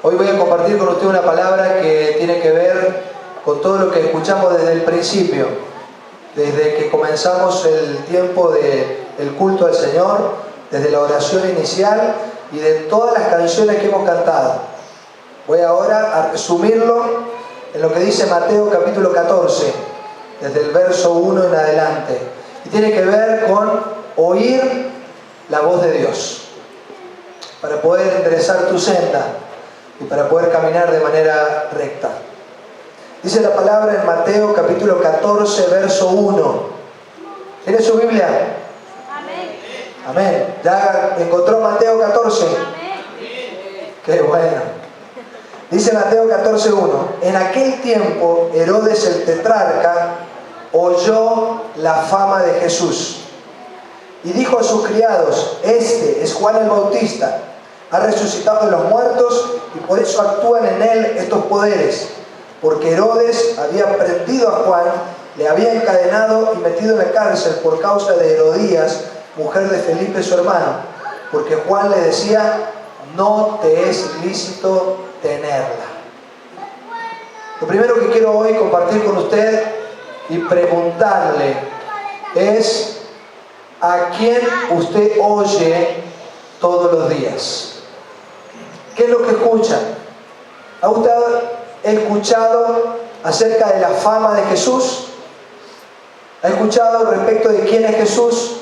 Hoy voy a compartir con usted una palabra que tiene que ver con todo lo que escuchamos desde el principio, desde que comenzamos el tiempo del culto al Señor, desde la oración inicial y de todas las canciones que hemos cantado. Voy ahora a resumirlo en lo que dice Mateo capítulo 14, desde el verso 1 en adelante. Y tiene que ver con oír la voz de Dios, para poder enderezar tu senda y para poder caminar de manera recta. Dice la palabra en Mateo capítulo 14, verso 1. ¿Tiene su Biblia? Amén. Amén. ¿Ya encontró Mateo 14? Amén. Qué bueno. Dice Mateo 14, 1. En aquel tiempo Herodes el tetrarca oyó la fama de Jesús y dijo a sus criados: este es Juan el Bautista, ha resucitado de los muertos y por eso actúan en él estos poderes. Porque Herodes había prendido a Juan, le había encadenado y metido en la cárcel por causa de Herodías, mujer de Felipe su hermano, porque Juan le decía: no te es lícito tenerla. Lo primero que quiero hoy compartir con usted y preguntarle es: ¿a quién usted oye todos los días? ¿Qué es lo que escucha? ¿Ha usted escuchado acerca de la fama de Jesús? ¿Ha escuchado respecto de quién es Jesús?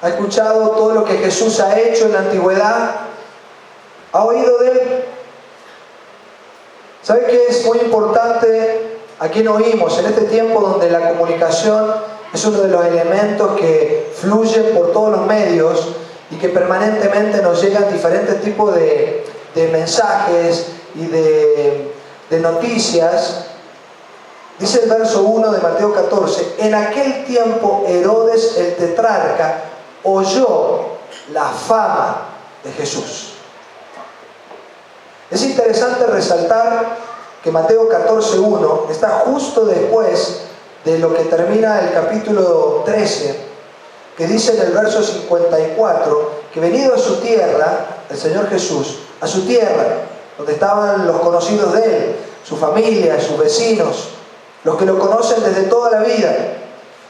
¿Ha escuchado todo lo que Jesús ha hecho en la antigüedad? ¿Ha oído de él? ¿Sabe qué es muy importante a quién oímos en este tiempo donde la comunicación es uno de los elementos que fluyen por todos los medios y que permanentemente nos llegan diferentes tipos de mensajes y de noticias? Dice el verso 1 de Mateo 14: en aquel tiempo Herodes el tetrarca oyó la fama de Jesús. Es interesante resaltar que Mateo 14:1 está justo después de lo que termina el capítulo 13, que dice en el verso 54 que venido a su tierra, el Señor Jesús, a su tierra, donde estaban los conocidos de él, su familia, sus vecinos, los que lo conocen desde toda la vida.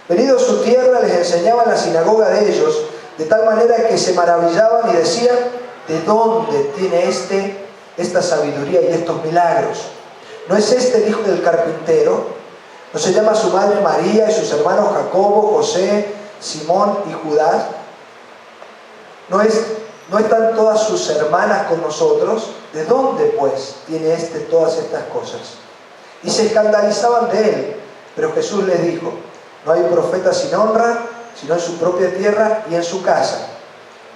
Venido a su tierra, les enseñaba en la sinagoga de ellos, de tal manera que se maravillaban y decían: ¿de dónde tiene esta sabiduría y estos milagros? ¿No es este el hijo del carpintero? ¿No se llama su madre María y sus hermanos Jacobo, José, Simón y Judas? ¿No están todas sus hermanas con nosotros? ¿De dónde, pues, tiene todas estas cosas? Y se escandalizaban de él. Pero Jesús les dijo: no hay profeta sin honra, sino en su propia tierra y en su casa.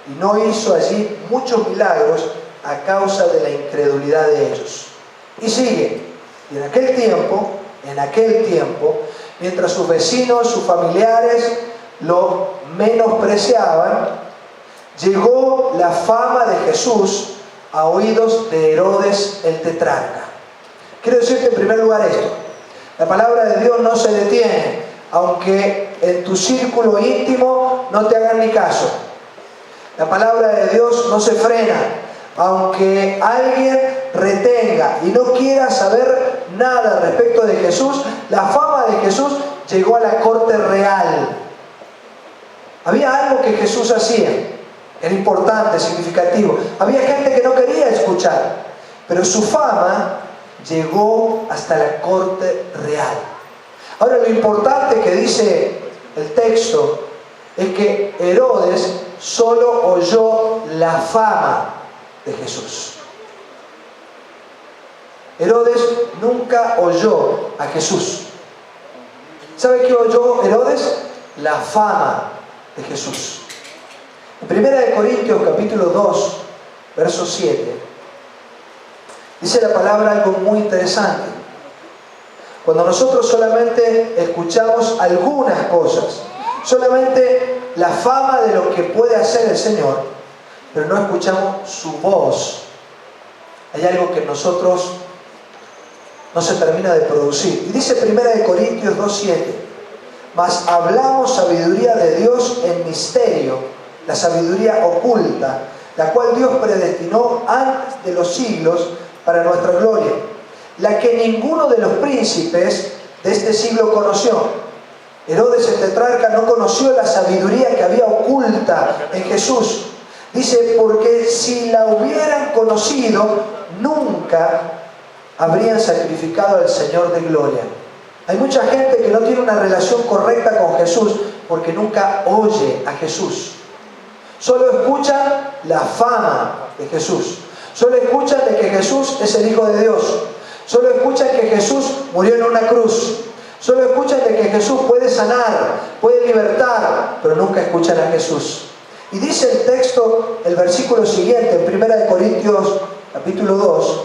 Y no hizo allí muchos milagros a causa de la incredulidad de ellos. Y sigue: y en aquel tiempo, mientras sus vecinos, sus familiares lo menospreciaban, llegó la fama de Jesús a oídos de Herodes el tetrarca. Quiero decirte en primer lugar esto: la palabra de Dios no se detiene, aunque en tu círculo íntimo no te hagan ni caso. La palabra de Dios no se frena, aunque alguien retenga y no quiera saber nada respecto de Jesús. La fama de Jesús llegó a la corte real. Había algo que Jesús hacía, era importante, significativo. Había gente que no quería escuchar, pero su fama llegó hasta la corte real. Ahora, lo importante que dice el texto es que Herodes solo oyó la fama de Jesús. Herodes nunca oyó a Jesús. ¿Sabe qué oyó Herodes? La fama de Jesús. En 1 Corintios capítulo 2, verso 7, dice la palabra algo muy interesante. Cuando nosotros solamente escuchamos algunas cosas, solamente la fama de lo que puede hacer el Señor, pero no escuchamos su voz, hay algo que en nosotros no se termina de producir. Y dice 1 Corintios 2:7: mas hablamos sabiduría de Dios en misterio, la sabiduría oculta, la cual Dios predestinó antes de los siglos para nuestra gloria, la que ninguno de los príncipes de este siglo conoció. Herodes el tetrarca no conoció la sabiduría que había oculta en Jesús. Dice, porque si la hubieran conocido, nunca habrían sacrificado al Señor de gloria. Hay mucha gente que no tiene una relación correcta con Jesús porque nunca oye a Jesús. Solo escuchan la fama de Jesús. Solo escuchan de que Jesús es el Hijo de Dios. Solo escuchan que Jesús murió en una cruz. Solo escuchan de que Jesús puede sanar, puede libertar, pero nunca escuchan a Jesús. Y dice el texto, el versículo siguiente, en 1 Corintios capítulo 2,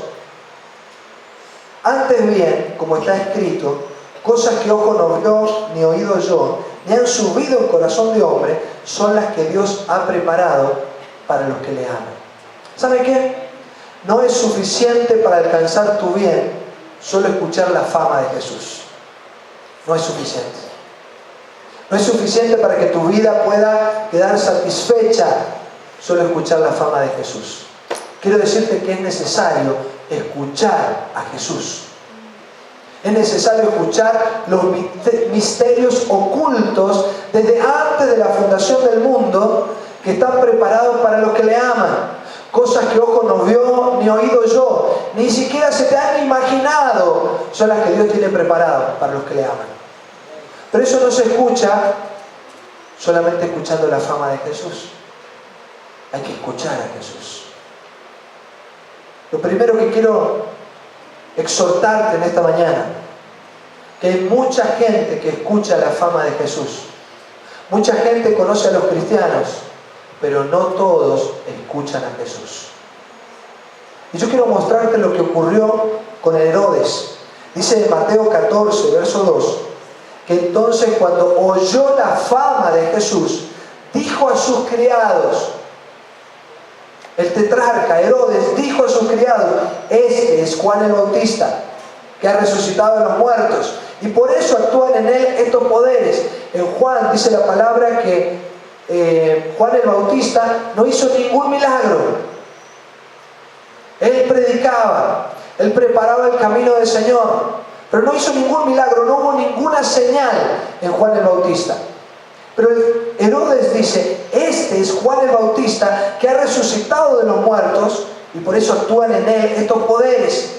antes bien, como está escrito, cosas que ojo no vio, ni oído yo, ni han subido en corazón de hombre, son las que Dios ha preparado para los que le aman. ¿Sabe qué? No es suficiente para alcanzar tu bien solo escuchar la fama de Jesús. No es suficiente. No es suficiente para que tu vida pueda quedar satisfecha solo escuchar la fama de Jesús. Quiero decirte que es necesario escuchar a Jesús. Es necesario escuchar los misterios ocultos desde antes de la fundación del mundo que están preparados para los que le aman. Cosas que ojo no vio, ni oído yo, ni siquiera se te han imaginado, son las que Dios tiene preparado para los que le aman. Pero eso no se escucha solamente escuchando la fama de Jesús. Hay que escuchar a Jesús. Lo primero que quiero exhortarte en esta mañana, que hay mucha gente que escucha la fama de Jesús. Mucha gente conoce a los cristianos, pero no todos escuchan a Jesús. Y yo quiero mostrarte lo que ocurrió con Herodes. Dice en Mateo 14, verso 2, que entonces cuando oyó la fama de Jesús, dijo a sus criados, el tetrarca Herodes dijo a sus criados, este es Juan el Bautista, que ha resucitado a los muertos, y por eso actúan en él estos poderes. En Juan dice la palabra que Juan el Bautista no hizo ningún milagro. Él predicaba, él preparaba el camino del Señor, pero no hizo ningún milagro, no hubo ninguna señal en Juan el Bautista. Pero Herodes dice, este es Juan el Bautista que ha resucitado de los muertos y por eso actúan en él estos poderes.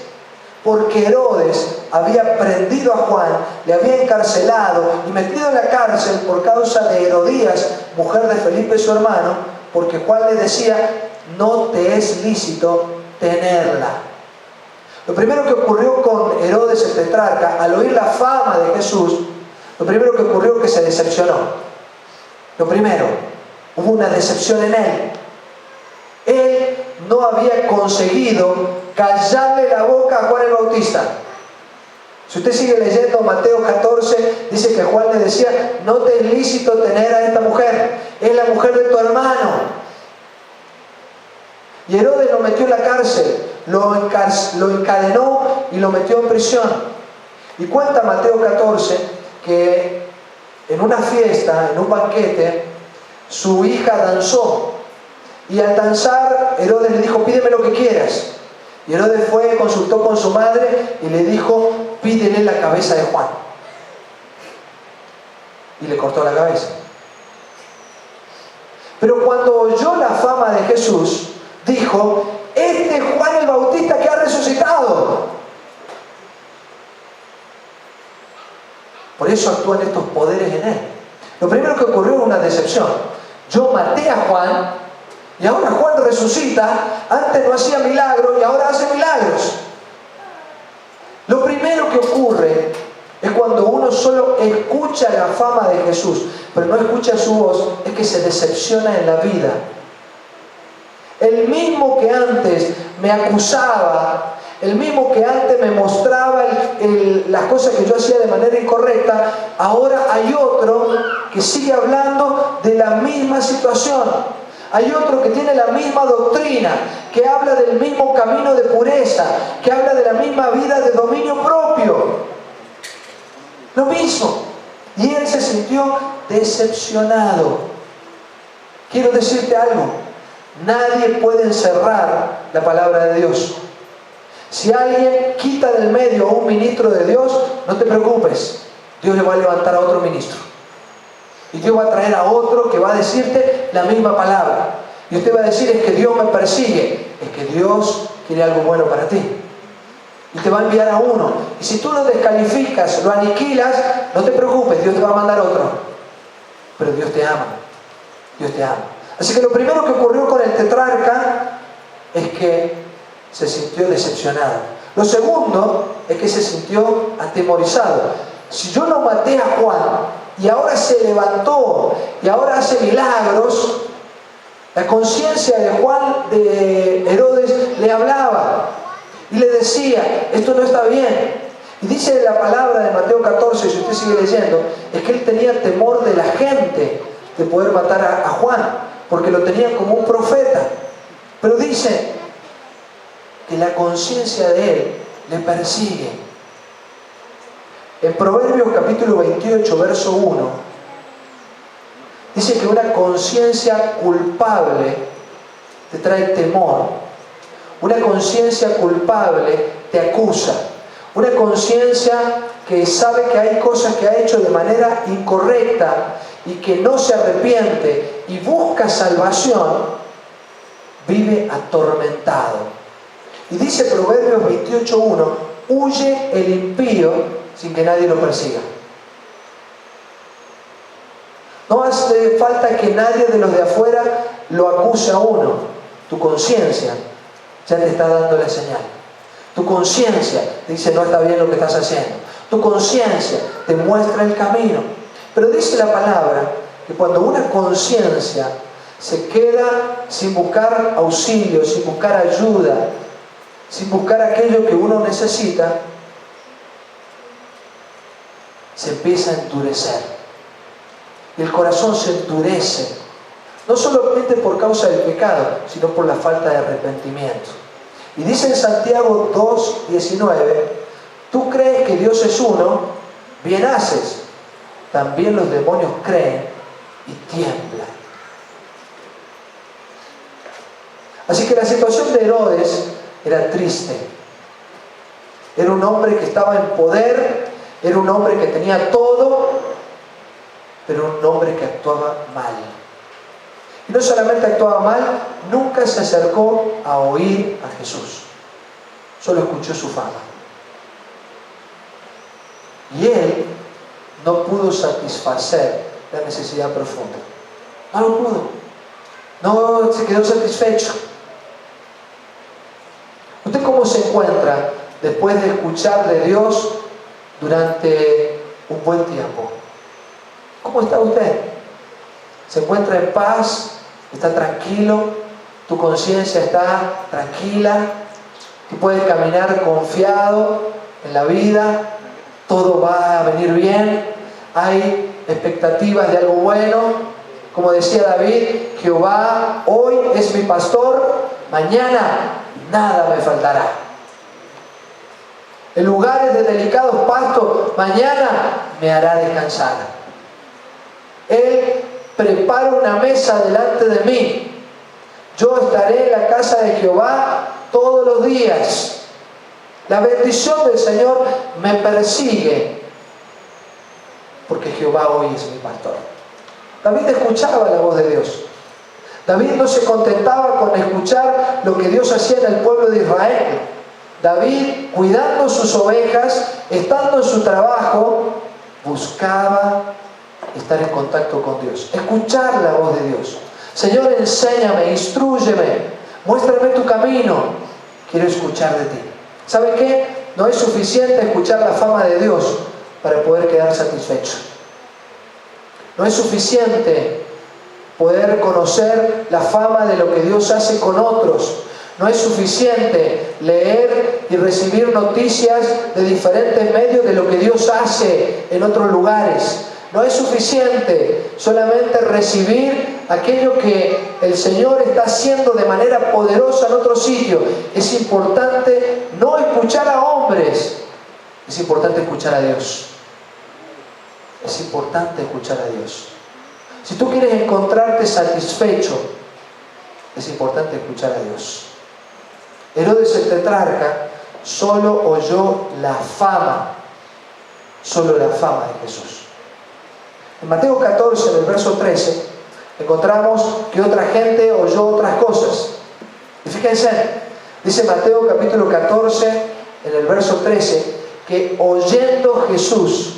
Porque Herodes había prendido a Juan, le había encarcelado y metido en la cárcel por causa de Herodías, mujer de Felipe su hermano, porque Juan le decía, no te es lícito tenerla. Lo primero que ocurrió con Herodes el tetrarca, al oír la fama de Jesús, lo primero que ocurrió es que se decepcionó. Lo primero, hubo una decepción en él. Él no había conseguido callarle la boca a Juan el Bautista. Si usted sigue leyendo Mateo 14, dice que Juan le decía, no te es lícito tener a esta mujer, es la mujer de tu hermano. Y Herodes lo metió en la cárcel, lo encadenó y lo metió en prisión. Y cuenta Mateo 14 que en una fiesta, en un banquete, su hija danzó. Y al danzar, Herodes le dijo, pídeme lo que quieras. Y Herodes fue, consultó con su madre y le dijo, pídele la cabeza de Juan. Y le cortó la cabeza. Pero cuando oyó la fama de Jesús, dijo, este es Juan el Bautista que ha resucitado. Por eso actúan estos poderes en él. Lo primero que ocurrió es una decepción. Yo maté a Juan y ahora Juan resucita. Antes no hacía milagros y ahora hace milagros. Lo primero que ocurre es cuando uno solo escucha la fama de Jesús, pero no escucha su voz, es que se decepciona en la vida. El mismo que antes me acusaba, el mismo que antes me mostraba las cosas que yo hacía de manera incorrecta, ahora hay otro que sigue hablando de la misma situación. Hay otro que tiene la misma doctrina, que habla del mismo camino de pureza, que habla de la misma vida de dominio propio. Lo mismo. Y él se sintió decepcionado. Quiero decirte algo. Nadie puede encerrar la palabra de Dios. Si alguien quita del medio a un ministro de Dios, no te preocupes, Dios le va a levantar a otro ministro. Y Dios va a traer a otro que va a decirte la misma palabra. Y usted va a decir, es que Dios me persigue. Es que Dios quiere algo bueno para ti. Y te va a enviar a uno. Y si tú lo descalificas, lo aniquilas, no te preocupes, Dios te va a mandar otro. Pero Dios te ama. Dios te ama. Así que lo primero que ocurrió con el tetrarca es que se sintió decepcionado. Lo segundo es que se sintió atemorizado. Si yo no maté a Juan y ahora se levantó y ahora hace milagros, la conciencia de Juan, de Herodes, le hablaba y le decía, esto no está bien. Y dice la palabra de Mateo 14, si usted sigue leyendo, es que él tenía temor de la gente de poder matar a Juan, porque lo tenían como un profeta. Pero dice que la conciencia de él le persigue. En Proverbios capítulo 28, verso 1, dice que una conciencia culpable te trae temor. Una conciencia culpable te acusa. Una conciencia que sabe que hay cosas que ha hecho de manera incorrecta y que no se arrepiente y busca salvación, vive atormentado. Y dice Proverbios 28:1, huye el impío sin que nadie lo persiga. No hace falta que nadie de los de afuera lo acuse a uno. Tu conciencia ya te está dando la señal. Tu conciencia dice, no está bien lo que estás haciendo. Tu conciencia te muestra el camino. Pero dice la palabra que cuando una conciencia se queda sin buscar auxilio, sin buscar ayuda, sin buscar aquello que uno necesita, se empieza a endurecer. Y el corazón se endurece, no solamente por causa del pecado, sino por la falta de arrepentimiento. Y dice en Santiago 2:19, tú crees que Dios es uno, bien haces. También los demonios creen y tiemblan. Así que la situación de Herodes era triste. Era un hombre que estaba en poder, era un hombre que tenía todo, pero un hombre que actuaba mal. Y no solamente actuaba mal, nunca se acercó a oír a Jesús. Solo escuchó su fama. Y él no pudo satisfacer la necesidad profunda. No lo pudo. No se quedó satisfecho. ¿Usted cómo se encuentra después de escuchar de Dios durante un buen tiempo? ¿Cómo está usted? ¿Se encuentra en paz? ¿Está tranquilo? ¿Tu conciencia está tranquila? ¿Tú puedes caminar confiado en la vida? ¿Todo va a venir bien? ¿Hay expectativas de algo bueno? Como decía David, Jehová hoy es mi pastor, mañana nada me faltará. En lugares de delicados pastos, mañana me hará descansar. Él prepara una mesa delante de mí. Yo estaré en la casa de Jehová todos los días. La bendición del Señor me persigue, porque Jehová hoy es mi pastor. David escuchaba la voz de Dios. David no se contentaba con escuchar lo que Dios hacía en el pueblo de Israel. David, cuidando sus ovejas, estando en su trabajo, buscaba estar en contacto con Dios, escuchar la voz de Dios. Señor, enséñame, instrúyeme, muéstrame tu camino. Quiero escuchar de ti. ¿Sabe qué? No es suficiente escuchar la fama de Dios para poder quedar satisfecho. No es suficiente poder conocer la fama de lo que Dios hace con otros. No es suficiente leer y recibir noticias de diferentes medios de lo que Dios hace en otros lugares. No es suficiente solamente recibir aquello que el Señor está haciendo de manera poderosa en otro sitio. Es importante no escuchar a hombres, es importante escuchar a Dios. Es importante escuchar a Dios. Si tú quieres encontrarte satisfecho, es importante escuchar a Dios. Herodes el tetrarca solo oyó la fama, solo la fama de Jesús. En Mateo 14, en el verso 13, encontramos que otra gente oyó otras cosas. Y fíjense, dice Mateo capítulo 14, en el verso 13, que oyendo Jesús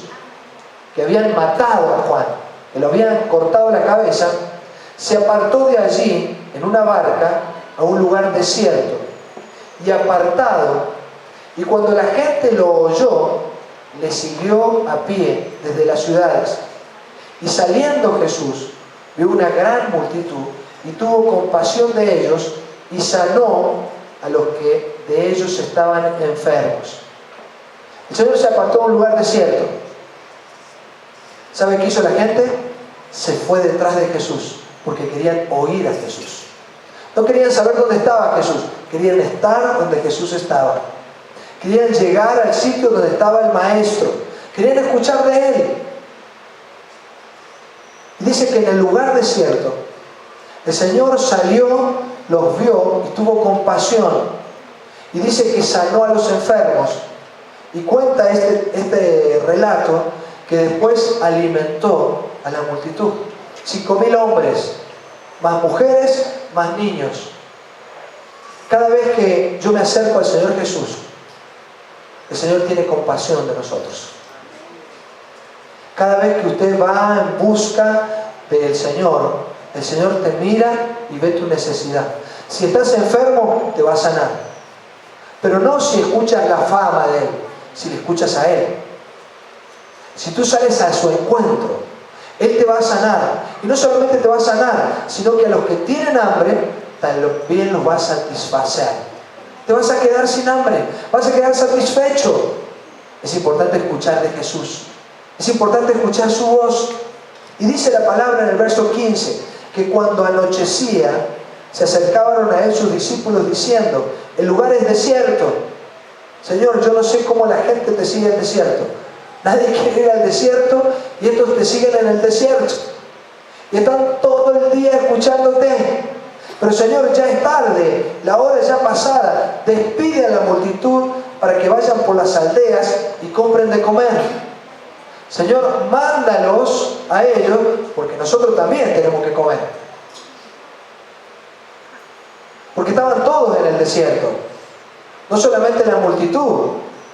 que habían matado a Juan, que lo habían cortado la cabeza, se apartó de allí en una barca a un lugar desierto y apartado, y cuando la gente lo oyó, le siguió a pie desde las ciudades. Y saliendo Jesús, vio una gran multitud y tuvo compasión de ellos y sanó a los que de ellos estaban enfermos. El Señor se apartó a un lugar desierto. ¿Sabe qué hizo la gente? Se fue detrás de Jesús, porque querían oír a Jesús. No querían saber dónde estaba Jesús, querían estar donde Jesús estaba. Querían llegar al sitio donde estaba el Maestro, querían escuchar de Él. Y dice que en el lugar desierto, el Señor salió, los vio y tuvo compasión. Y dice que sanó a los enfermos. Y cuenta este relato que después alimentó a la multitud. 5.000 hombres, más mujeres, más niños. Cada vez que yo me acerco al Señor Jesús, el Señor tiene compasión de nosotros. Cada vez que usted va en busca del Señor, el Señor te mira y ve tu necesidad. Si estás enfermo, te va a sanar. Pero no si escuchas la fama de Él, si le escuchas a Él. Si tú sales a su encuentro, Él te va a sanar. Y no solamente te va a sanar, sino que a los que tienen hambre, también los va a satisfacer. Te vas a quedar sin hambre, vas a quedar satisfecho. Es importante escuchar de Jesús. Es importante escuchar su voz. Y dice la palabra en el verso 15, que cuando anochecía, se acercaron a Él sus discípulos diciendo, el lugar es desierto. Señor, yo no sé cómo la gente te sigue en el desierto. Nadie quiere ir al desierto y estos te siguen en el desierto. Y están todo el día escuchándote. Pero Señor, ya es tarde, la hora ya pasada. Despide a la multitud para que vayan por las aldeas y compren de comer. Señor, mándalos a ellos, porque nosotros también tenemos que comer. Porque estaban todos en el desierto. No solamente la multitud.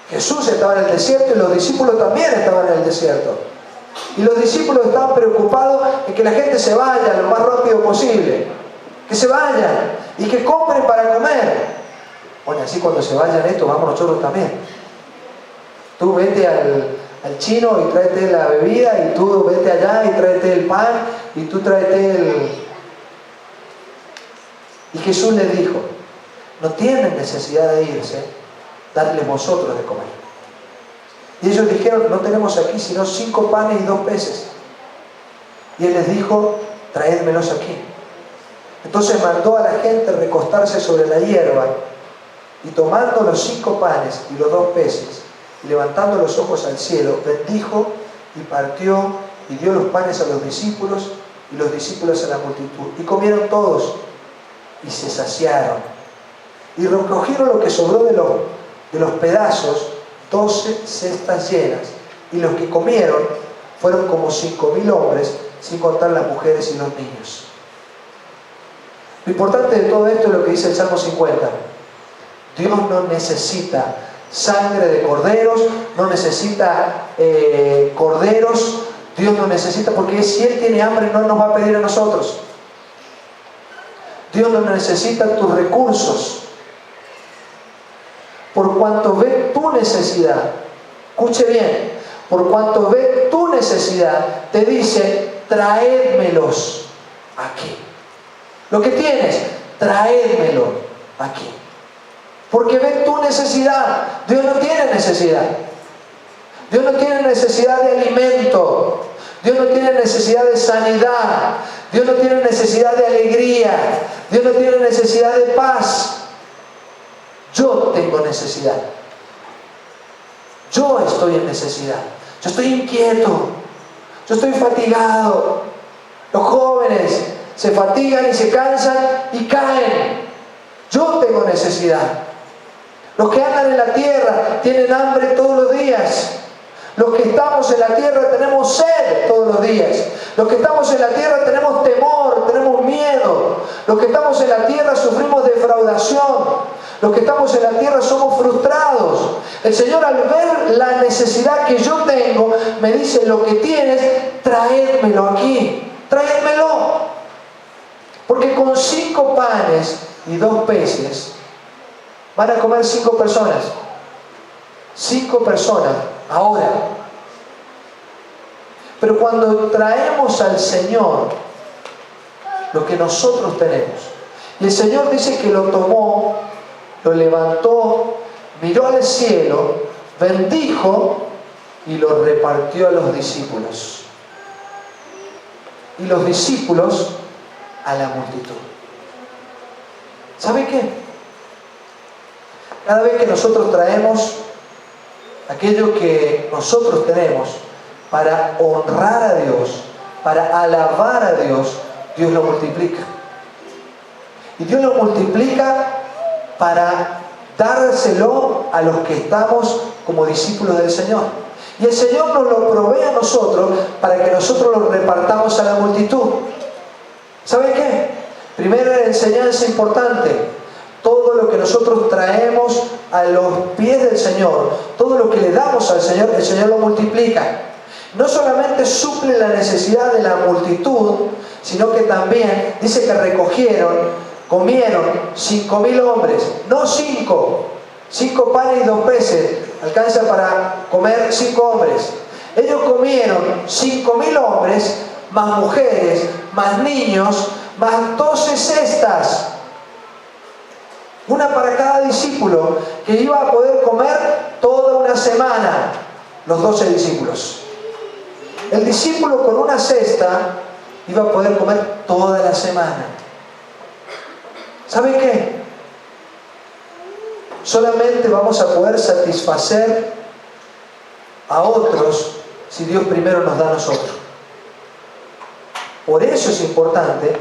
Jesús estaba en el desierto y los discípulos también estaban en el desierto. Y los discípulos estaban preocupados en que la gente se vaya lo más rápido posible. Que se vayan y que compren para comer. Bueno, así cuando se vayan estos, vamos nosotros también. Tú vete al chino y tráete la bebida, y tú vete allá y tráete el pan, y tú tráete el... Y Jesús les dijo, no tienen necesidad de irse, darles vosotros de comer. Y ellos dijeron, no tenemos aquí sino 5 panes y 2 peces. Y Él les dijo, traédmelos aquí. Entonces mandó a la gente recostarse sobre la hierba, y tomando los 5 panes y los 2 peces, y levantando los ojos al cielo, bendijo y partió y dio los panes a los discípulos y los discípulos a la multitud. Y comieron todos y se saciaron. Y recogieron lo que sobró de los pedazos, 12 cestas llenas. Y los que comieron fueron como 5.000 hombres, sin contar las mujeres y los niños. Lo importante de todo esto es lo que dice el Salmo 50. Dios no necesita sangre de corderos, no necesita corderos. Dios no necesita, porque si Él tiene hambre no nos va a pedir a nosotros. Dios no necesita tus recursos. Por cuanto ve tu necesidad, escuche bien, por cuanto ve tu necesidad, te dice, traédmelos aquí. Lo que tienes, traédmelo aquí. Porque ve tu necesidad. Dios no tiene necesidad. Dios no tiene necesidad de alimento. Dios no tiene necesidad de sanidad. Dios no tiene necesidad de alegría. Dios no tiene necesidad de paz. Yo tengo necesidad. Yo estoy en necesidad. Yo estoy inquieto. Yo estoy fatigado. Los jóvenes se fatigan y se cansan y caen. Yo tengo necesidad. Los que andan en la tierra tienen hambre todos los días. Los que estamos en la tierra tenemos sed todos los días. Los que estamos en la tierra tenemos temor, tenemos miedo. Los que estamos en la tierra sufrimos defraudación. Los que estamos en la tierra somos frustrados. El Señor, al ver la necesidad que yo tengo, me dice: lo que tienes, traédmelo aquí. Traédmelo. Porque con 5 panes y 2 peces van a comer 5 personas. 5 personas. Ahora. Pero cuando traemos al Señor lo que nosotros tenemos, y el Señor dice que lo tomó, lo levantó, miró al cielo, bendijo y lo repartió a los discípulos. Y los discípulos a la multitud. ¿Sabe qué? Cada vez que nosotros traemos aquello que nosotros tenemos para honrar a Dios, para alabar a Dios, Dios lo multiplica. Y Dios lo multiplica para dárselo a los que estamos como discípulos del Señor. Y el Señor nos lo provee a nosotros para que nosotros lo repartamos a la multitud. ¿Sabe qué? Primera enseñanza importante: todo lo que nosotros traemos a los pies del Señor, todo lo que le damos al Señor, el Señor lo multiplica. No solamente suple la necesidad de la multitud, sino que también dice que comieron 5.000 hombres, no 5 panes y 2 peces, alcanza para comer 5 hombres. Ellos comieron 5.000 hombres, más mujeres, más niños, más 12 cestas. Una para cada discípulo, que iba a poder comer toda una semana, los 12 discípulos. El discípulo con una cesta iba a poder comer toda la semana. ¿Sabe qué? Solamente vamos a poder satisfacer a otros si Dios primero nos da a nosotros. Por eso es importante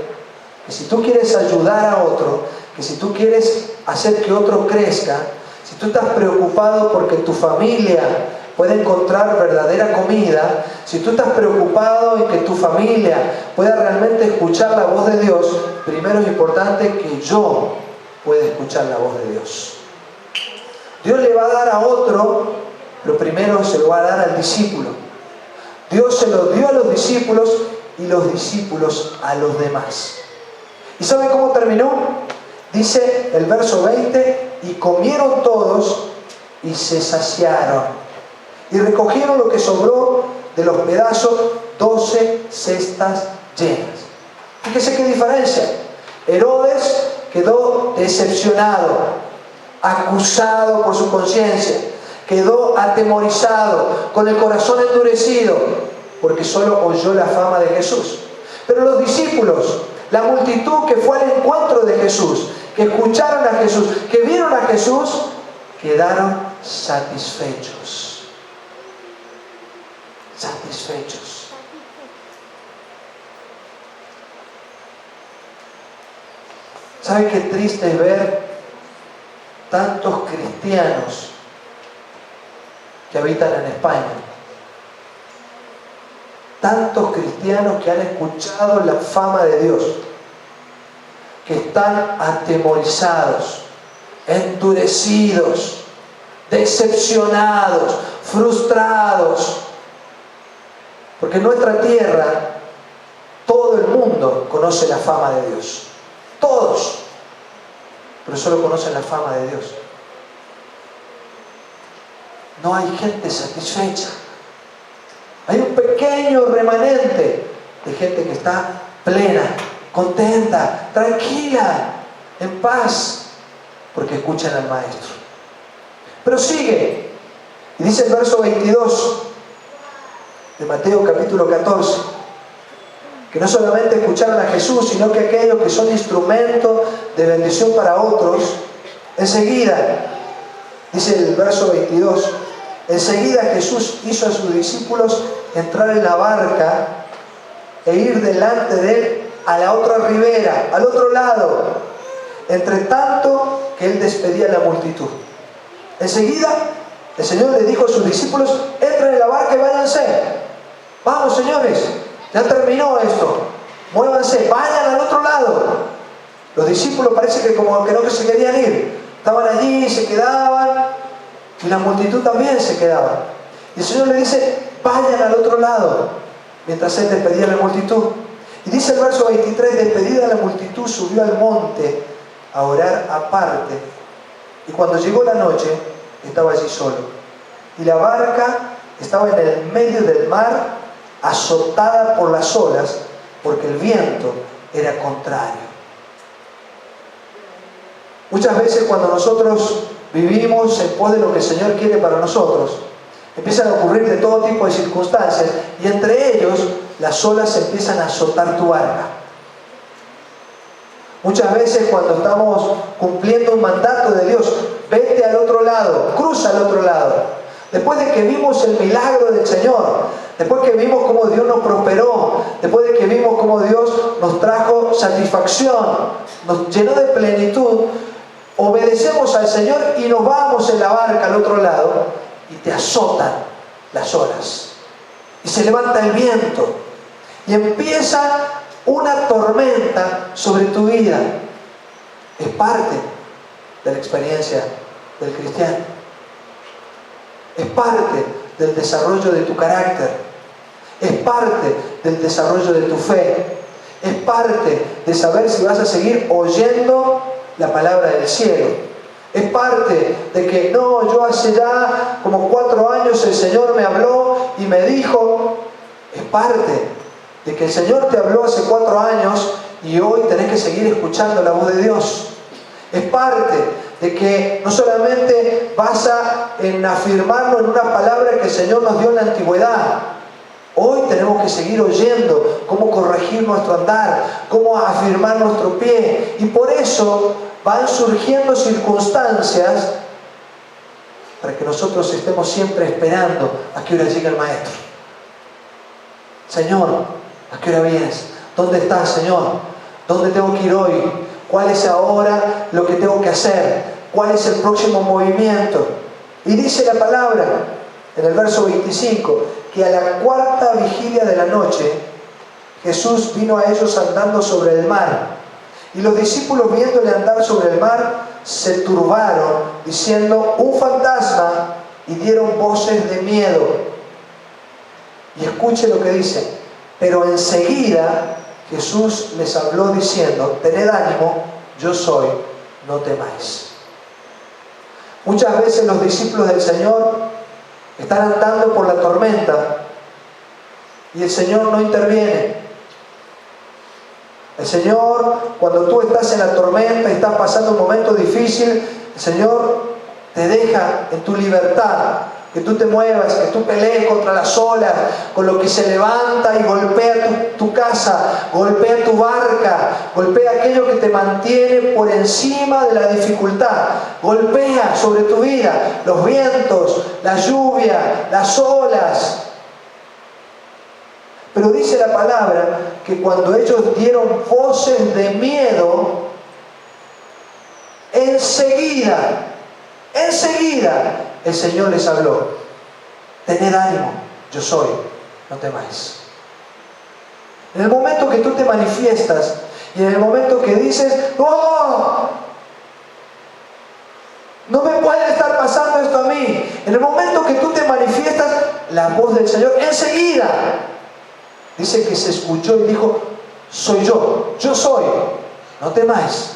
que si tú quieres ayudar a otro, que si tú quieres hacer que otro crezca, si tú estás preocupado porque tu familia pueda encontrar verdadera comida, si tú estás preocupado en que tu familia pueda realmente escuchar la voz de Dios, primero es importante que yo pueda escuchar la voz de Dios. Dios le va a dar a otro, pero primero se lo va a dar al discípulo. Dios se lo dio a los discípulos y los discípulos a los demás. ¿Y sabe cómo terminó? Dice el verso 20: y comieron todos y se saciaron. Y recogieron lo que sobró de los pedazos, 12 cestas llenas. Fíjese qué diferencia. Herodes quedó decepcionado, acusado por su conciencia, quedó atemorizado, con el corazón endurecido, porque solo oyó la fama de Jesús. Pero los discípulos, la multitud que fue al encuentro de Jesús, que escucharon a Jesús, que vieron a Jesús, quedaron satisfechos. Satisfechos. ¿Sabe qué triste es ver tantos cristianos que habitan en España? Tantos cristianos que han escuchado la fama de Dios, que están atemorizados, endurecidos, decepcionados, frustrados. Porque en nuestra tierra todo el mundo conoce la fama de Dios. Todos. Pero solo conocen la fama de Dios. No hay gente satisfecha. Hay un pequeño remanente de gente que está plena, contenta, tranquila, en paz, porque escuchan al Maestro. Pero sigue, y dice el verso 22 de Mateo capítulo 14, que no solamente escucharon a Jesús, sino que aquellos que son instrumentos de bendición para otros, enseguida, dice el verso 22, enseguida Jesús hizo a sus discípulos entrar en la barca e ir delante de él a la otra ribera, al otro lado, entre tanto que él despedía a la multitud. Enseguida el Señor le dijo a sus discípulos: entren en la barca y váyanse. Vamos, señores, ya terminó esto, muévanse, vayan al otro lado. Los discípulos parece que como que no se querían ir, estaban allí, se quedaban, y la multitud también se quedaba. Y el Señor le dice: vayan al otro lado, mientras Él despedía a la multitud. Y dice el verso 23: despedida la multitud, subió al monte a orar aparte, y cuando llegó la noche estaba allí solo, y la barca estaba en el medio del mar, azotada por las olas, porque el viento era contrario. Muchas veces cuando nosotros vivimos en pos de lo que el Señor quiere para nosotros, empiezan a ocurrir de todo tipo de circunstancias, y entre ellos las olas empiezan a azotar tu barca. Muchas veces cuando estamos cumpliendo un mandato de Dios, vete al otro lado, cruza al otro lado. Después de que vimos el milagro del Señor, después que vimos cómo Dios nos prosperó, después de que vimos cómo Dios nos trajo satisfacción, nos llenó de plenitud, obedecemos al Señor y nos vamos en la barca al otro lado, y te azotan las olas, y se levanta el viento, y empieza una tormenta sobre tu vida. Es parte de la experiencia del cristiano. Es parte del desarrollo de tu carácter. Es parte del desarrollo de tu fe. Es parte de saber si vas a seguir oyendo la palabra del cielo. Es parte de que no, yo hace ya como 4 años el Señor me habló y me dijo. Es parte de que el Señor te habló hace 4 años y hoy tenés que seguir escuchando la voz de Dios. Es parte de que no solamente vas a afirmarlo en una palabra que el Señor nos dio en la antigüedad. Hoy tenemos que seguir oyendo cómo corregir nuestro andar, cómo afirmar nuestro pie. Y por eso van surgiendo circunstancias para que nosotros estemos siempre esperando a que hora llegue el Maestro. Señor, ¿a qué hora vienes? ¿Dónde estás, Señor? ¿Dónde tengo que ir hoy? ¿Cuál es ahora lo que tengo que hacer? ¿Cuál es el próximo movimiento? Y dice la palabra en el verso 25 que a la 4ª vigilia de la noche Jesús vino a ellos andando sobre el mar, y los discípulos, viéndole andar sobre el mar, se turbaron diciendo: un fantasma, y dieron voces de miedo. Y escuche lo que dice: pero enseguida Jesús les habló diciendo: tened ánimo, yo soy, no temáis. Muchas veces los discípulos del Señor están andando por la tormenta y el Señor no interviene. El Señor, cuando tú estás en la tormenta y estás pasando un momento difícil, el Señor te deja en tu libertad, que tú te muevas, que tú pelees contra las olas, con lo que se levanta y golpea tu casa, golpea tu barca, golpea aquello que te mantiene por encima de la dificultad, golpea sobre tu vida los vientos, la lluvia, las olas. Pero dice la palabra que cuando ellos dieron voces de miedo, enseguida el Señor les habló: tened ánimo, yo soy, no temáis. En el momento que tú te manifiestas y en el momento que dices: ¡oh! No me puede estar pasando esto a mí. En el momento que tú te manifiestas, la voz del Señor enseguida dice que se escuchó y dijo: soy yo soy, no temáis,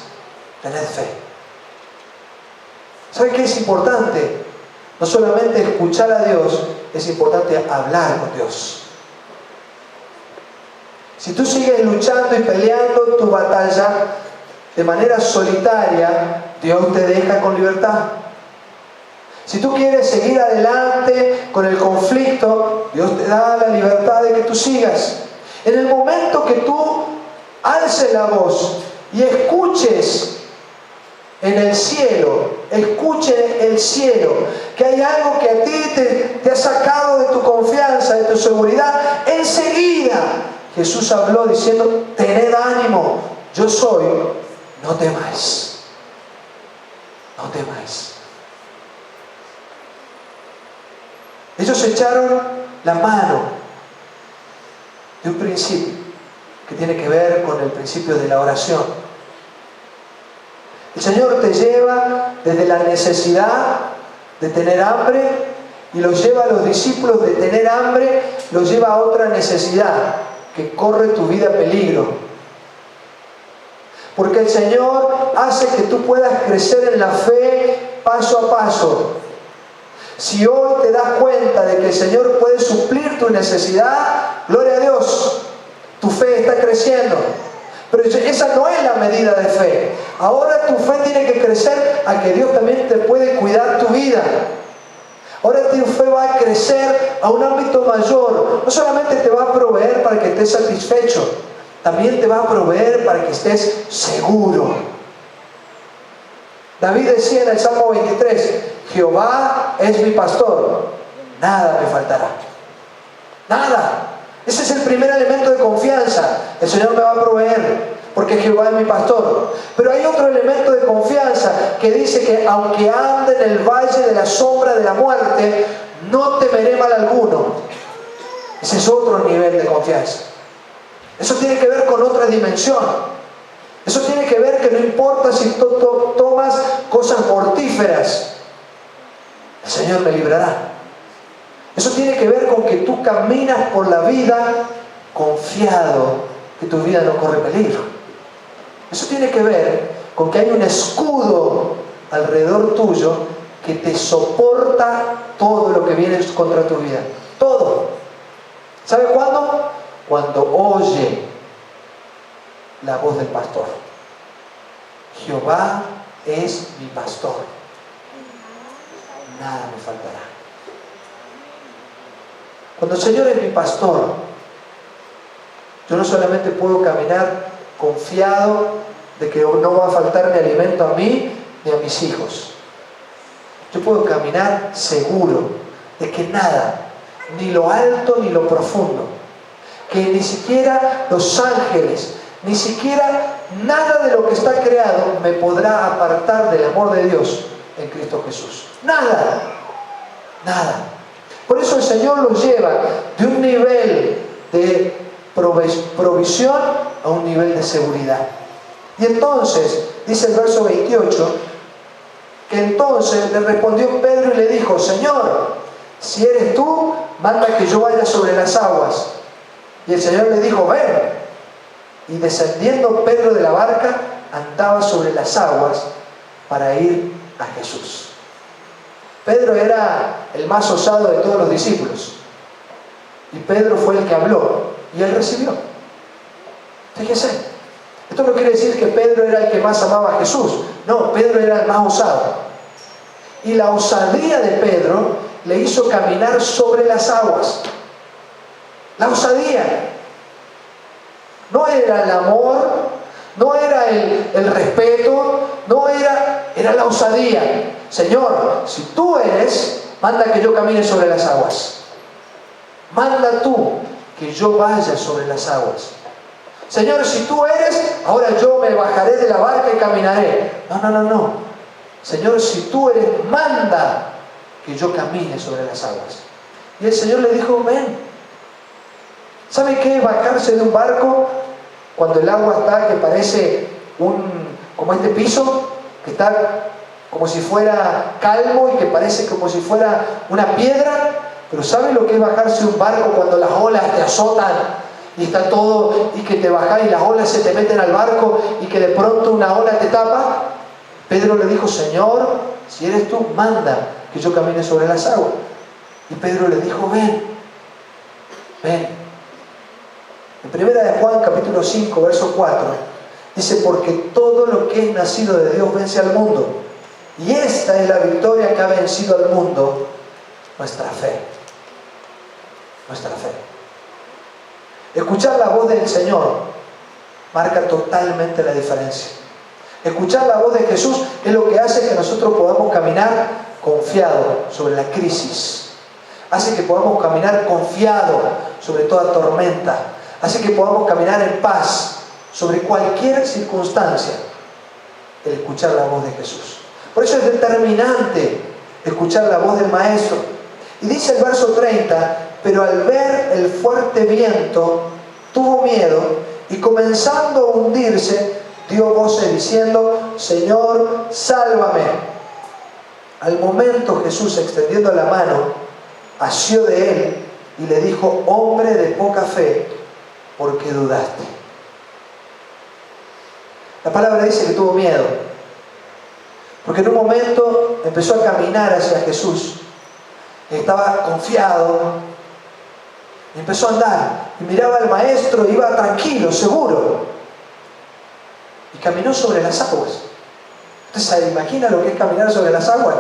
tened fe. ¿Sabe qué es importante? No solamente escuchar a Dios, es importante hablar con Dios. Si tú sigues luchando y peleando tu batalla de manera solitaria, Dios te deja con libertad. Si tú quieres seguir adelante con el conflicto, Dios te da la libertad de que tú sigas. En el momento que tú alces la voz y escuches en el cielo, escuche el cielo, que hay algo que a ti te ha sacado de tu confianza, de tu seguridad, enseguida Jesús habló diciendo: tened ánimo, yo soy, no temáis, no temáis. Ellos echaron la mano de un principio que tiene que ver con el principio de la oración. El Señor te lleva desde la necesidad de tener hambre y los lleva a los discípulos de tener hambre, los lleva a otra necesidad que corre tu vida peligro. Porque el Señor hace que tú puedas crecer en la fe paso a paso. Si hoy te das cuenta de que el Señor puede suplir tu necesidad, gloria a Dios, tu fe está creciendo. Pero esa no es la medida de fe. Ahora tu fe tiene que crecer a que Dios también te puede cuidar tu vida. Ahora tu fe va a crecer a un ámbito mayor. No solamente te va a proveer para que estés satisfecho, también te va a proveer para que estés seguro. David decía en el Salmo 23, Jehová es mi pastor, nada me faltará. Nada. Ese es el primer elemento de confianza. El Señor me va a proveer, porque Jehová es mi pastor. Pero hay otro elemento de confianza que dice que aunque ande en el valle de la sombra de la muerte, no temeré mal alguno. Ese es otro nivel de confianza. Eso tiene que ver con otra dimensión. Eso tiene que ver que no importa si tomas cosas mortíferas, el Señor me librará. Eso tiene que ver con que tú caminas por la vida confiado que tu vida no corre peligro. Eso tiene que ver con que hay un escudo alrededor tuyo que te soporta todo lo que viene contra tu vida. Todo. ¿Sabe cuándo? Cuando oye la voz del pastor. Jehová es mi pastor. Nada me faltará. Cuando el Señor es mi pastor, yo no solamente puedo caminar confiado de que no va a faltarme alimento a mí ni a mis hijos. Yo puedo caminar seguro de que nada, ni lo alto ni lo profundo, que ni siquiera los ángeles, ni siquiera nada de lo que está creado me podrá apartar del amor de Dios en Cristo Jesús. Nada, nada. Por eso el Señor los lleva de un nivel de provisión a un nivel de seguridad. Y entonces, dice el verso 28, que entonces le respondió Pedro y le dijo, Señor, si eres tú, manda que yo vaya sobre las aguas. Y el Señor le dijo, ven. Y descendiendo Pedro de la barca, andaba sobre las aguas para ir a Jesús. Pedro era el más osado de todos los discípulos. Y Pedro fue el que habló. Y él recibió. Fíjese. Esto no quiere decir que Pedro era el que más amaba a Jesús. No, Pedro era el más osado. Y la osadía de Pedro le hizo caminar sobre las aguas. La osadía. No era el amor, no era el respeto, no era la osadía. Señor, si tú eres, manda que yo camine sobre las aguas. Manda tú que yo vaya sobre las aguas. Señor, si tú eres, ahora yo me bajaré de la barca y caminaré. No. Señor, si tú eres, manda que yo camine sobre las aguas. Y el Señor le dijo, ven. ¿Sabe qué es bajarse de un barco cuando el agua está que parece como este piso, que está como si fuera calmo y que parece como si fuera una piedra? Pero ¿sabe lo que es bajarse de un barco cuando las olas te azotan y está todo, y que te bajas y las olas se te meten al barco y que de pronto una ola te tapa? Pedro le dijo, Señor, si eres tú, manda que yo camine sobre las aguas. Y Pedro le dijo, ven. En primera de Juan, capítulo 5, verso 4, dice, porque todo lo que es nacido de Dios vence al mundo. Y esta es la victoria que ha vencido al mundo, nuestra fe. Nuestra fe. Escuchar la voz del Señor marca totalmente la diferencia. Escuchar la voz de Jesús es lo que hace que nosotros podamos caminar confiado sobre la crisis. Hace que podamos caminar confiado sobre toda tormenta. Hace que podamos caminar en paz sobre cualquier circunstancia. El escuchar la voz de Jesús. Por eso es determinante escuchar la voz del Maestro. Y dice el verso 30, pero al ver el fuerte viento, tuvo miedo y comenzando a hundirse, dio voces diciendo, Señor, sálvame. Al momento Jesús, extendiendo la mano, asió de él y le dijo, hombre de poca fe, ¿por qué dudaste? La palabra dice que tuvo miedo, porque en un momento empezó a caminar hacia Jesús, estaba confiado, y empezó a andar, y miraba al maestro, iba tranquilo, seguro, y caminó sobre las aguas. ¿Usted se imagina lo que es caminar sobre las aguas?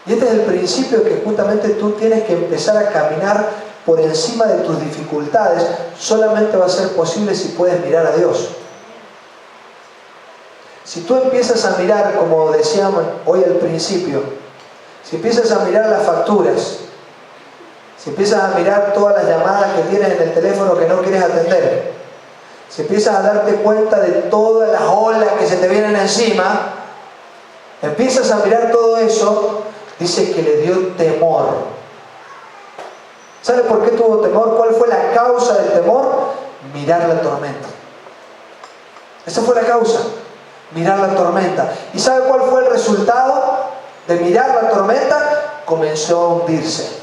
Y este es el principio que justamente tú tienes que empezar a caminar por encima de tus dificultades. Solamente va a ser posible si puedes mirar a Dios. Si tú empiezas a mirar, como decíamos hoy al principio, si empiezas a mirar las facturas, si empiezas a mirar todas las llamadas que tienes en el teléfono que no quieres atender, si empiezas a darte cuenta de todas las olas que se te vienen encima, empiezas a mirar todo eso, dice que le dio temor. ¿Sabe por qué tuvo temor? ¿Cuál fue la causa del temor? Mirar la tormenta. Esa fue la causa, mirar la tormenta. ¿Y sabe cuál fue el resultado de mirar la tormenta? Comenzó a hundirse.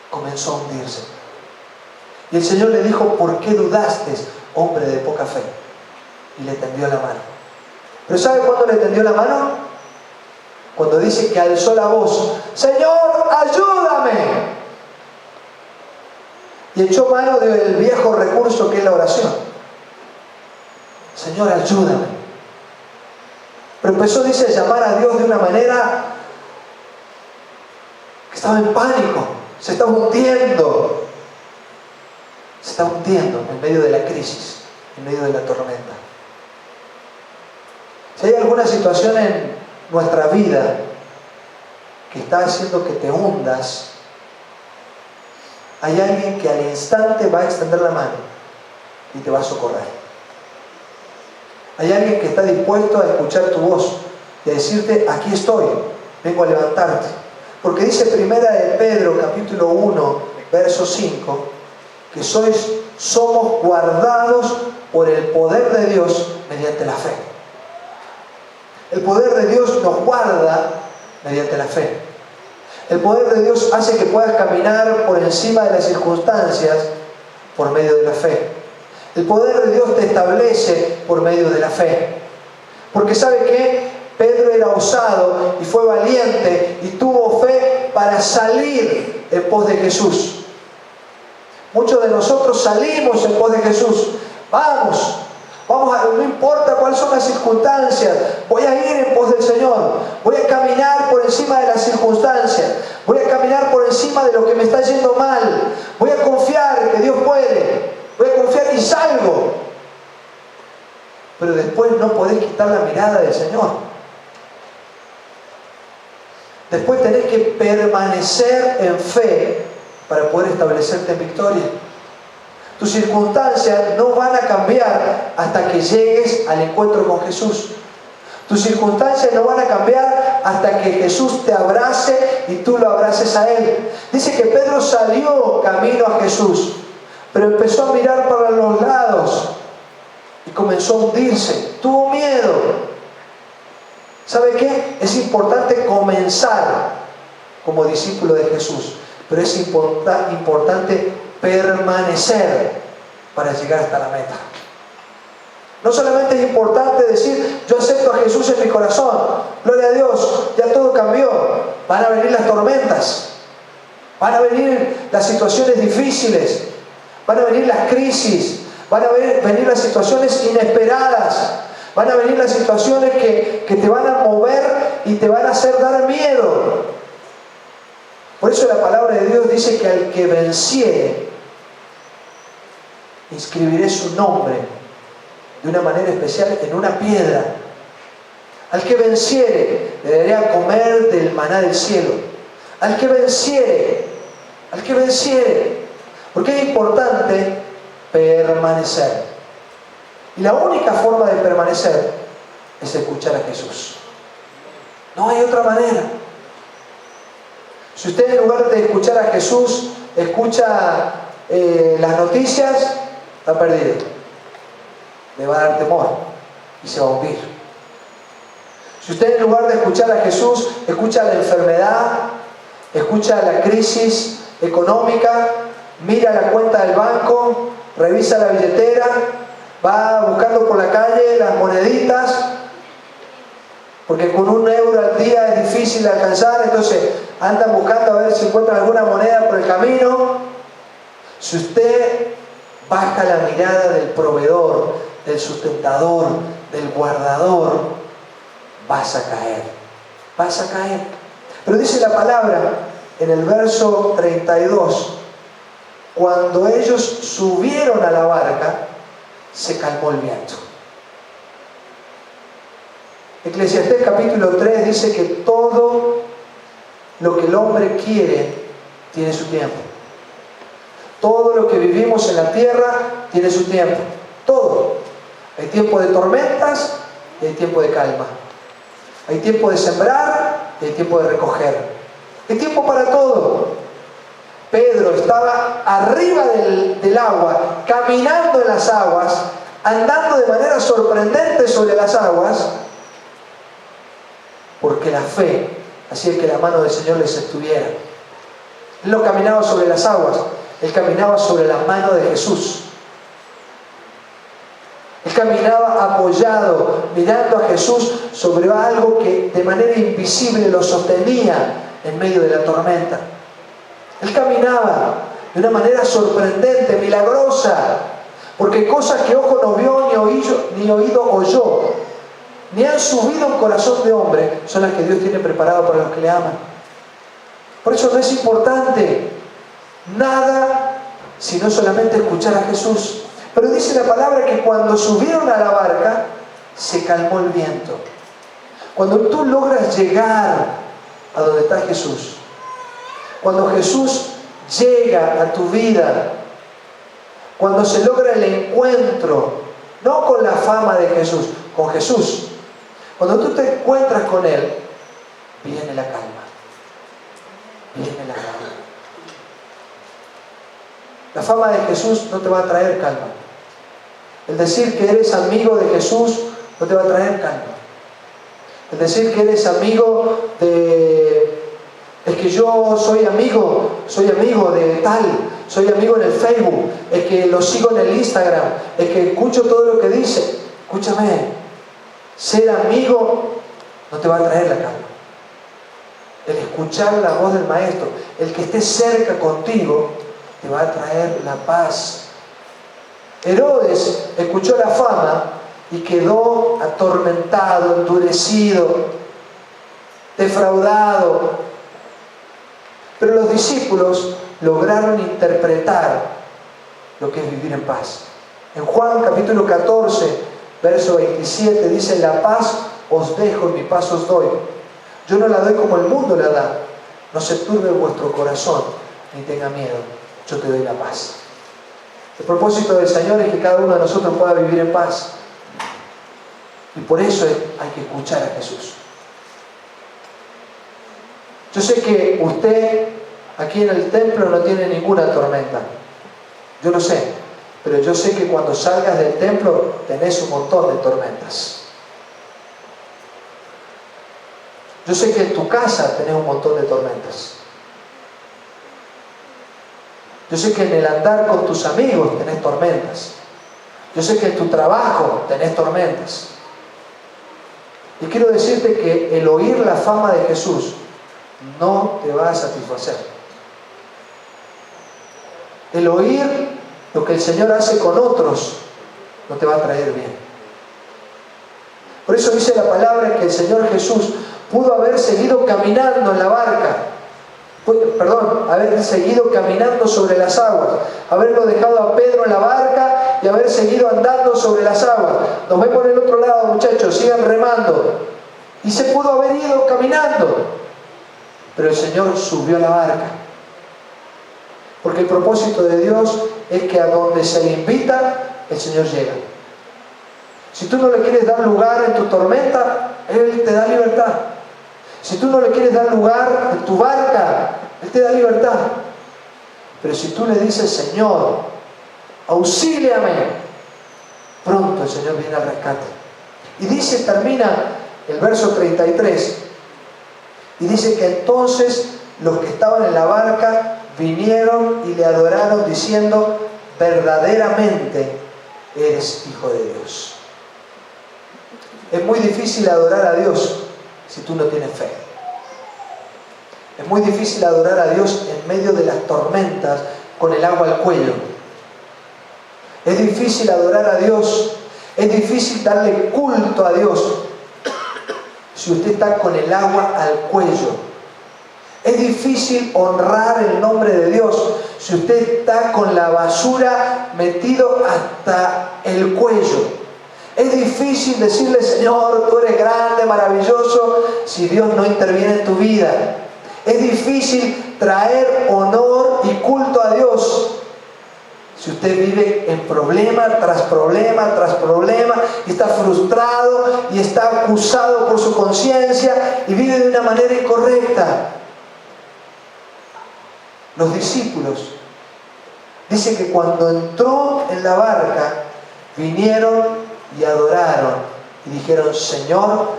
Comenzó a hundirse. Y el Señor le dijo, ¿por qué dudaste, hombre de poca fe? Y le tendió la mano. ¿Pero sabe cuándo le tendió la mano? Cuando dice que alzó la voz, Señor, ayúdame. Y echó mano del viejo recurso que es la oración. Señor, ayúdame. Pero empezó, dice, a llamar a Dios de una manera que estaba en pánico. Se estaba hundiendo. Se está hundiendo en medio de la crisis, en medio de la tormenta. Si hay alguna situación en nuestra vida que está haciendo que te hundas, hay alguien que al instante va a extender la mano y te va a socorrer. Hay alguien que está dispuesto a escuchar tu voz y a decirte, aquí estoy, vengo a levantarte. Porque dice primera de Pedro, capítulo 1, verso 5, que somos guardados por el poder de Dios mediante la fe. El poder de Dios nos guarda mediante la fe. El poder de Dios hace que puedas caminar por encima de las circunstancias por medio de la fe. El poder de Dios te establece por medio de la fe. Porque ¿sabe qué? Pedro era osado y fue valiente y tuvo fe para salir en pos de Jesús. Muchos de nosotros salimos en pos de Jesús. Vamos, no importa cuáles son las circunstancias, voy a ir en pos del Señor, voy a caminar por encima de las circunstancias, voy a caminar por encima de lo que me está yendo mal, voy a confiar que Dios puede, voy a confiar y salgo. Pero después no podés quitar la mirada del Señor. Después tenés que permanecer en fe para poder establecerte en victoria. Tus circunstancias no van a cambiar hasta que llegues al encuentro con Jesús. Tus circunstancias no van a cambiar hasta que Jesús te abrace y tú lo abraces a Él. Dice que Pedro salió camino a Jesús, pero empezó a mirar para los lados y comenzó a hundirse. Tuvo miedo. ¿Sabe qué? Es importante comenzar como discípulo de Jesús, pero es importante permanecer para llegar hasta la meta. No solamente es importante decir, yo acepto a Jesús en mi corazón, gloria a Dios, ya todo cambió. Van a venir las tormentas, van a venir las situaciones difíciles, van a venir las crisis, van a venir las situaciones inesperadas, van a venir las situaciones que te van a mover y te van a hacer dar miedo. Por eso la palabra de Dios dice que al que venciere, inscribiré su nombre de una manera especial en una piedra. Al que venciere, le daré a comer del maná del cielo. Al que venciere. Porque es importante permanecer. Y la única forma de permanecer es escuchar a Jesús. No hay otra manera. Si usted en lugar de escuchar a Jesús, escucha las noticias, está perdido. Le va a dar temor y se va a hundir. Si usted en lugar de escuchar a Jesús, escucha la enfermedad, escucha la crisis económica, mira la cuenta del banco, revisa la billetera, va buscando por la calle las moneditas, porque con €1 al día es difícil de alcanzar, entonces andan buscando a ver si encuentran alguna moneda por el camino. Si usted baja la mirada del proveedor, del sustentador, del guardador, vas a caer, vas a caer. Pero dice la palabra en el verso 32, cuando ellos subieron a la barca, se calmó el viento. Eclesiastés capítulo 3 dice que todo lo que el hombre quiere tiene su tiempo. Todo lo que vivimos en la tierra tiene su tiempo. Todo. Hay tiempo de tormentas y hay tiempo de calma. Hay tiempo de sembrar y hay tiempo de recoger. Hay tiempo para todo. Pedro estaba arriba del agua, caminando en las aguas, andando de manera sorprendente sobre las aguas, porque la fe hacía que la mano del Señor les estuviera. Él no caminaba sobre las aguas, él caminaba sobre la mano de Jesús. Él caminaba apoyado, mirando a Jesús sobre algo que de manera invisible lo sostenía en medio de la tormenta. Él caminaba de una manera sorprendente, milagrosa, porque cosas que ojo no vio, ni oído oyó, ni han subido en corazón de hombre, son las que Dios tiene preparado para los que le aman. Por eso no es importante nada, sino solamente escuchar a Jesús. Pero dice la palabra que cuando subieron a la barca, se calmó el viento. Cuando tú logras llegar a donde está Jesús, cuando Jesús llega a tu vida, cuando se logra el encuentro, no con la fama de Jesús, con Jesús, cuando tú te encuentras con Él, viene la calma, viene la calma. La fama de Jesús no te va a traer calma. El decir que eres amigo de Jesús no te va a traer calma. El decir que eres amigo de... Es que yo soy amigo de tal, soy amigo en el Facebook, es que lo sigo en el Instagram, es que escucho todo lo que dice. Escúchame, ser amigo no te va a traer la calma. El escuchar la voz del Maestro, el que esté cerca contigo, te va a traer la paz. Herodes escuchó la fama y quedó atormentado, endurecido, defraudado. Pero los discípulos lograron interpretar lo que es vivir en paz. En Juan capítulo 14, verso 27 dice: la paz os dejo y mi paz os doy. Yo no la doy como el mundo la da. No se turbe vuestro corazón ni tenga miedo. Yo te doy la paz. El propósito del Señor es que cada uno de nosotros pueda vivir en paz. Y por eso hay que escuchar a Jesús. Yo sé que usted aquí en el templo no tiene ninguna tormenta. Yo lo sé. Pero yo sé que cuando salgas del templo tenés un montón de tormentas. Yo sé que en tu casa tenés un montón de tormentas. Yo sé que en el andar con tus amigos tenés tormentas. Yo sé que en tu trabajo tenés tormentas. Y quiero decirte que el oír la fama de Jesús no te va a satisfacer. El oír lo que el Señor hace con otros no te va a traer bien. Por eso dice la palabra que el Señor Jesús pudo haber seguido caminando en la barca, haber seguido caminando sobre las aguas, haberlo dejado a Pedro en la barca y haber seguido andando sobre las aguas. Nos ven por el otro lado, muchachos, sigan remando. Y se pudo haber ido caminando, pero el Señor subió a la barca. Porque el propósito de Dios es que a donde se le invita, el Señor llega. Si tú no le quieres dar lugar en tu tormenta, Él te da libertad. Si tú no le quieres dar lugar en tu barca, Él te da libertad. Pero si tú le dices, Señor, auxíliame, pronto el Señor viene al rescate. Y dice, termina el verso 33, y dice que entonces los que estaban en la barca vinieron y le adoraron diciendo, verdaderamente eres Hijo de Dios. Es muy difícil adorar a Dios si tú no tienes fe. Es muy difícil adorar a Dios en medio de las tormentas con el agua al cuello. Es difícil adorar a Dios, es difícil darle culto a Dios si usted está con el agua al cuello. Es difícil honrar el nombre de Dios si usted está con la basura metido hasta el cuello. Es difícil decirle, Señor, tú eres grande, maravilloso, si Dios no interviene en tu vida. Es difícil traer honor y culto a Dios si usted vive en problema tras problema tras problema y está frustrado y está acusado por su conciencia y vive de una manera incorrecta. Los discípulos dicen que cuando entró en la barca vinieron y adoraron y dijeron, Señor,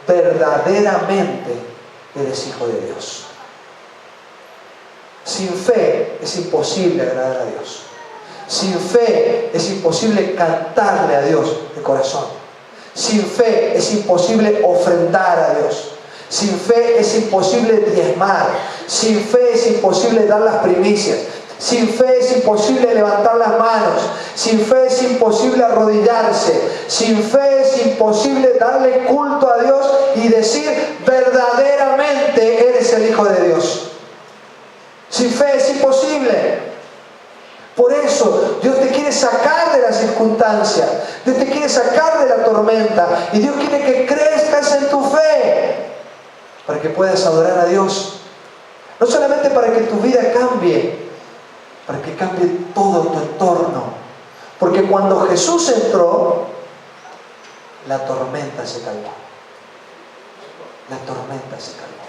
verdaderamente eres Hijo de Dios. Sin fe es imposible agradar a Dios. Sin fe es imposible cantarle a Dios de corazón. Sin fe es imposible ofrendar a Dios. Sin fe es imposible diezmar. Sin fe es imposible dar las primicias. Sin fe es imposible levantar las manos. Sin fe es imposible arrodillarse. Sin fe es imposible darle culto a Dios y decir, verdaderamente eres el Hijo de Dios. Sin fe es imposible. Por eso Dios te quiere sacar de la circunstancia, Dios te quiere sacar de la tormenta y Dios quiere que crezcas en tu fe para que puedas adorar a Dios. No solamente para que tu vida cambie, para que cambie todo tu entorno. Porque cuando Jesús entró, la tormenta se calmó. La tormenta se calmó.